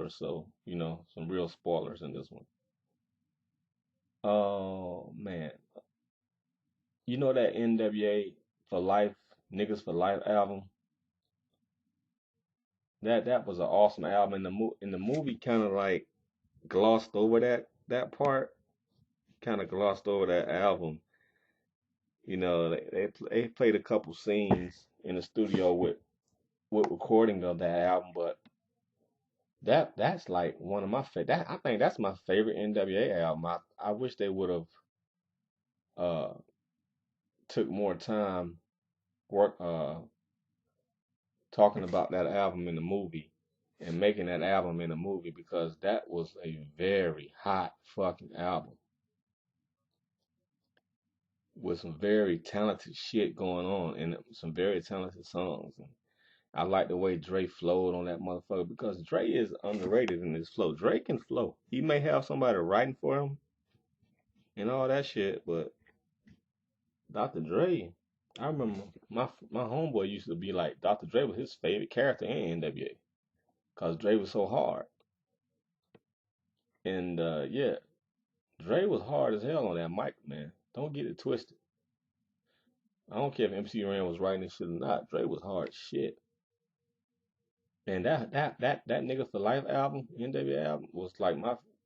spoilers, so some real spoilers in this one. Oh man, you know that NWA for life, niggas for life album. That was an awesome album. In the movie, kind of like glossed over that part. Kind of glossed over that album. They played a couple scenes in the studio with recording of that album, but that's like one of my favorite. I think that's my favorite NWA album. I wish they would have uh took more time work talking about that album in the movie and making that album in the movie because that was a very hot fucking album with some very talented shit going on and some very talented songs. And I like the way Dre flowed on that motherfucker because Dre is underrated in his flow. Dre can flow. He may have somebody writing for him and all that shit, but Dr. Dre, I remember my homeboy used to be like Dr. Dre was his favorite character in NWA because Dre was so hard. And yeah, Dre was hard as hell on that mic, man. Don't get it twisted. I don't care if MC Ren was writing this shit or not. Dre was hard as shit. And that nigga for life album, NWA album, was like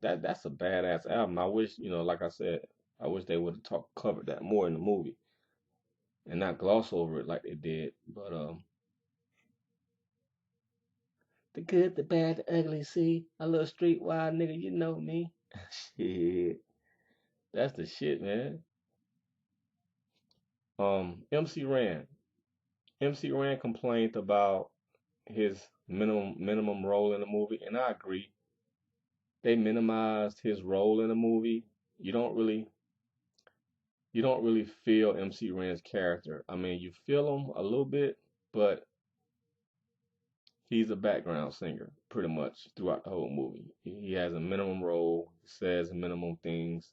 that's a badass album. I wish, like I said, I wish they would have covered that more in the movie and not gloss over it like they did. But the good, the bad, the ugly, see, a little street wild nigga, you know me. Shit. That's the shit, man. MC Ren. MC Ren complained about his minimum role in the movie, and I agree. They minimized his role in the movie. You don't really you don't really feel MC Ren's character. I mean, you feel him a little bit, but he's a background singer pretty much throughout the whole movie. He has a minimum role, says minimum things.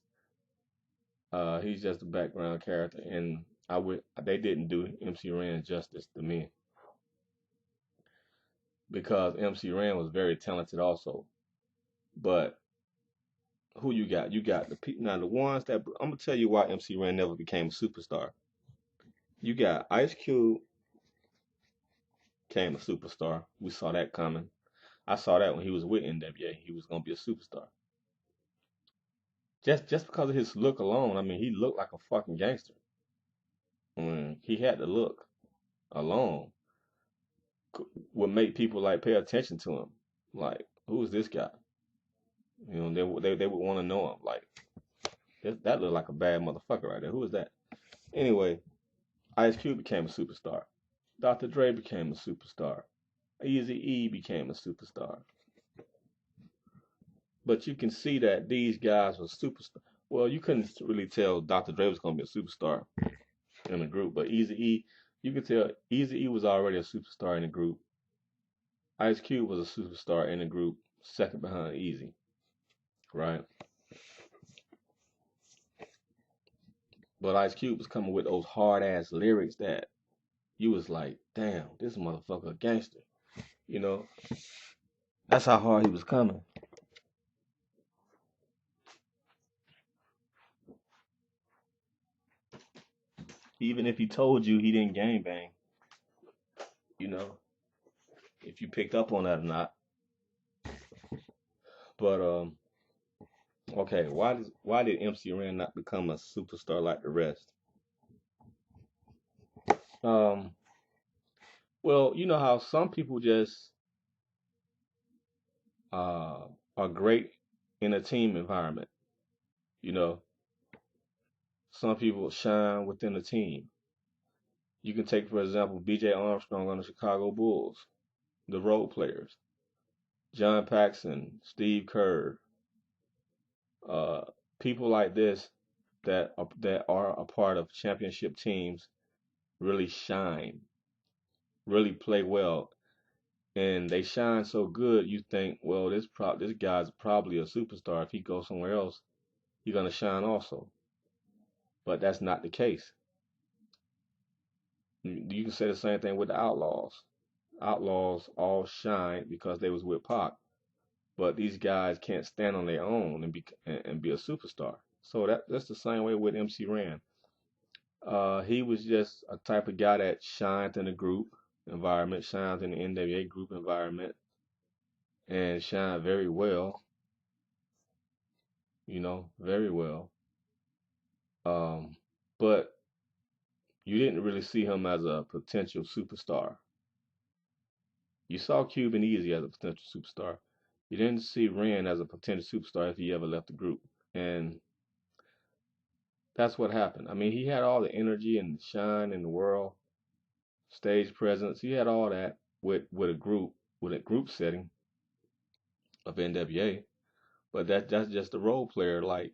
He's just a background character, and they didn't do MC Ren justice to me because MC Ren was very talented also. But who you got? You got now the ones that I'm gonna tell you why MC Ren never became a superstar. You got Ice Cube became a superstar. We saw that coming. I saw that when he was with NWA. He was gonna be a superstar. Just because of his look alone, I mean, he looked like a fucking gangster. I mean, he had the look alone would make people like pay attention to him. Like, who is this guy? They would want to know him. Like, that looked like a bad motherfucker right there. Who is that? Anyway, Ice Cube became a superstar. Dr. Dre became a superstar. Eazy-E became a superstar. But you can see that these guys were superstar. Well, you couldn't really tell Dr. Dre was gonna be a superstar in the group, but Eazy-E, you could tell Eazy-E was already a superstar in the group. Ice Cube was a superstar in the group, second behind Easy, right? But Ice Cube was coming with those hard ass lyrics that you was like, damn, this motherfucker a gangster. You know, that's how hard he was coming. Even if he told you he didn't gang bang, you know, if you picked up on that or not. But okay, why did MC Ren not become a superstar like the rest? Um, well, you know how some people just uh are great in a team environment. You know, some people shine within a team. You can take, for example, B.J. Armstrong on the Chicago Bulls, the role players, John Paxson, Steve Kerr, uh, people like this that are a part of championship teams really shine, really play well, and they shine so good. You think, well, this guy's probably a superstar. If he goes somewhere else, he's gonna shine also. But that's not the case. You can say the same thing with the Outlaws. Outlaws all shine because they was with Pac. but these guys can't stand on their own and be a superstar. So that's the same way with MC Ren. He was just a type of guy that shined in the group environment, shines in the NWA group environment, and shined very well, very well. Um, but you didn't really see him as a potential superstar. You saw Cuban Easy as a potential superstar. You didn't see Ren as a potential superstar if he ever left the group. And that's what happened. I mean, he had all the energy and shine in the world, stage presence. He had all that with a group setting of NWA. But that's just a role player, like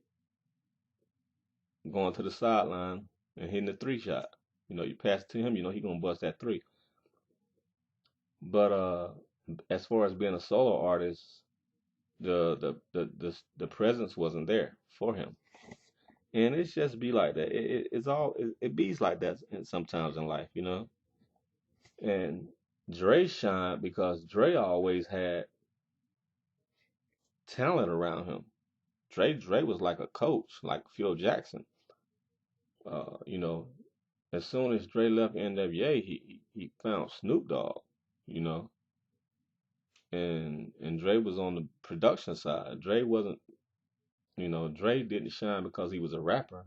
going to the sideline and hitting the three shot. You pass it to him, he gonna bust that three. But as far as being a solo artist, the presence wasn't there for him. And it's just be like that. It bees like that sometimes in life. And Dre shined because Dre always had talent around him. Dre was like a coach, like Phil Jackson. You know, as soon as Dre left NWA, he found Snoop Dogg, you know, and Dre was on the production side. Dre didn't shine because he was a rapper.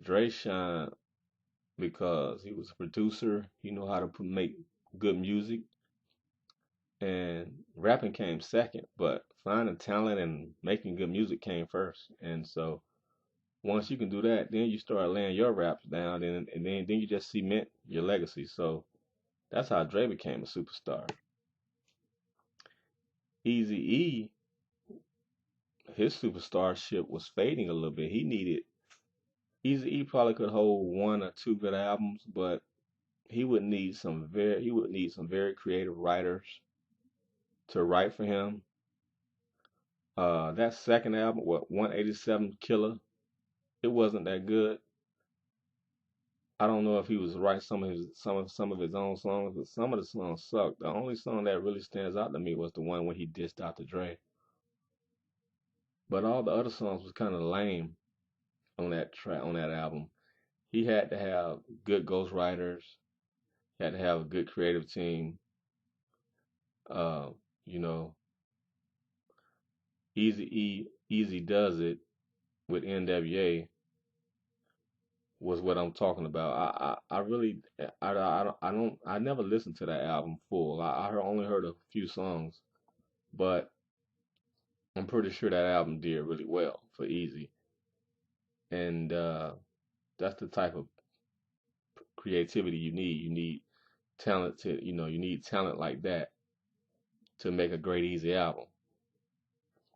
Dre shined because he was a producer. He knew how to make good music, and rapping came second. But finding talent and making good music came first. And so once you can do that, then you start laying your raps down, and then you just cement your legacy. So that's how Dre became a superstar. Easy E, his superstarship was fading a little bit. Easy E probably could hold one or two good albums, but he would need some very creative writers to write for him. That second album, what 187 Killer, it wasn't that good. I don't know if he was writing some of his own songs, but some of the songs sucked. The only song that really stands out to me was the one when he dissed Dr. Dre. But all the other songs was kind of lame on that album. He had to have good ghostwriters, had to have a good creative team. Uh, you know, Easy Does It with NWA was what I'm talking about. I really I never listened to that album full. Only heard a few songs, but I'm pretty sure that album did really well for Easy. And that's the type of creativity you need. You need talent like that to make a great Easy album.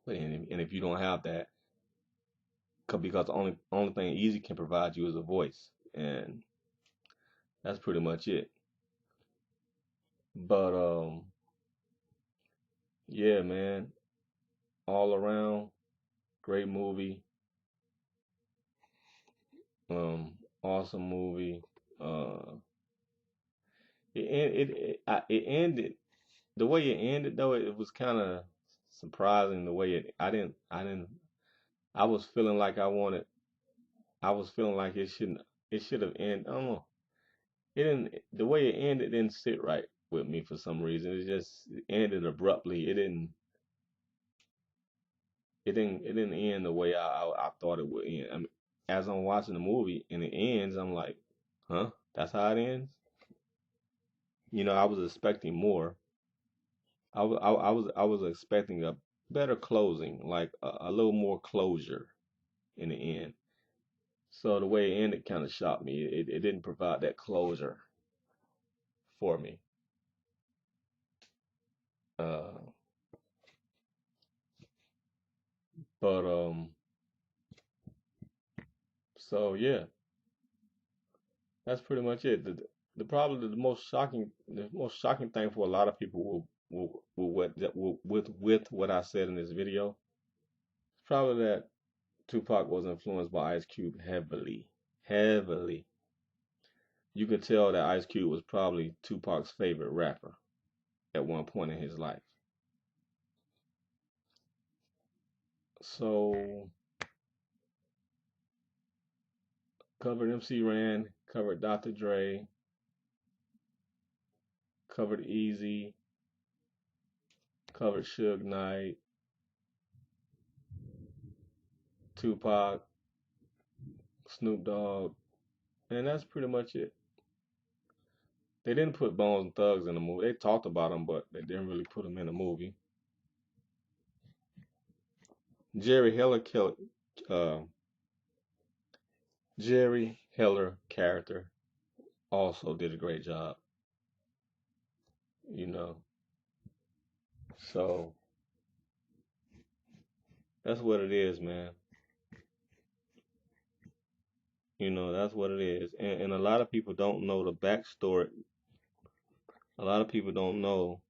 And if you don't have that, because the only thing Easy can provide you is a voice, and that's pretty much it. But yeah, man, all around great movie, awesome movie. Uh, it ended the way it ended though. It was kind of surprising the way I was feeling like I was feeling like it should have ended. I don't know. It didn't the way it ended didn't sit right with me for some reason. It ended abruptly. It didn't end the way I thought it would end. I mean, as I'm watching the movie and it ends, I'm like, huh? That's how it ends? I was expecting more. I was expecting a better closing, like a little more closure in the end. So the way it ended kind of shocked me. It didn't provide that closure for me. Uh, but so yeah, that's pretty much it. Probably the most shocking thing for a lot of people will with what I said in this video. It's probably that Tupac was influenced by Ice Cube heavily, heavily. You could tell that Ice Cube was probably Tupac's favorite rapper at one point in his life. So covered MC Ren, covered Dr. Dre, covered Easy, covered Suge Knight, Tupac, Snoop Dogg, and that's pretty much it. They didn't put Bones and Thugs in the movie. They talked about them, but they didn't really put them in the movie. Jerry Heller killed uh, Jerry Heller character also did a great job, you know. So that's what it is, man. You know, that's what it is. And a lot of people don't know the backstory. A lot of people don't know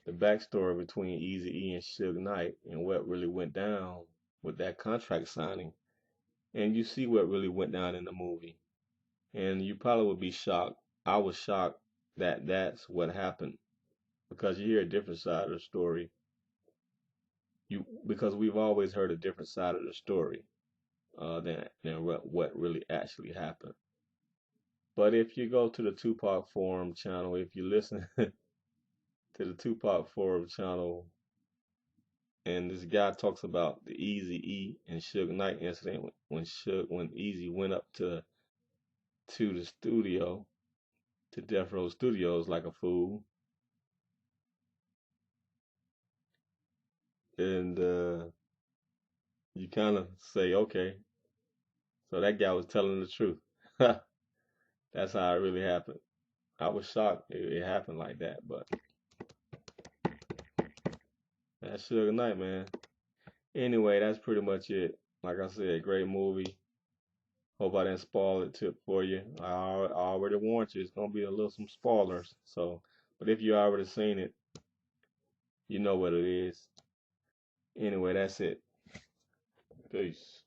the backstory between Easy E and Suge Knight and what really went down with that contract signing. And you see what really went down in the movie. And you probably would be shocked. I was shocked that that's what happened because you hear a different side of the story. You because we've always heard a different side of the story than what really actually happened. But if you go to the Tupac Forum channel, if you listen to the Tupac Forum channel, and this guy talks about the Easy E and Suge Knight incident when Easy went up to the studio to Death Row Studios like a fool, and you kind of say, okay, so that guy was telling the truth. That's how it really happened. I was shocked it happened like that, but that's Suge Knight, man. Anyway, that's pretty much it. Like I said, great movie. Hope I didn't spoil it for you. I already warned you. It's gonna be a little some spoilers. So, but if you already seen it, you know what it is. Anyway, that's it. Peace.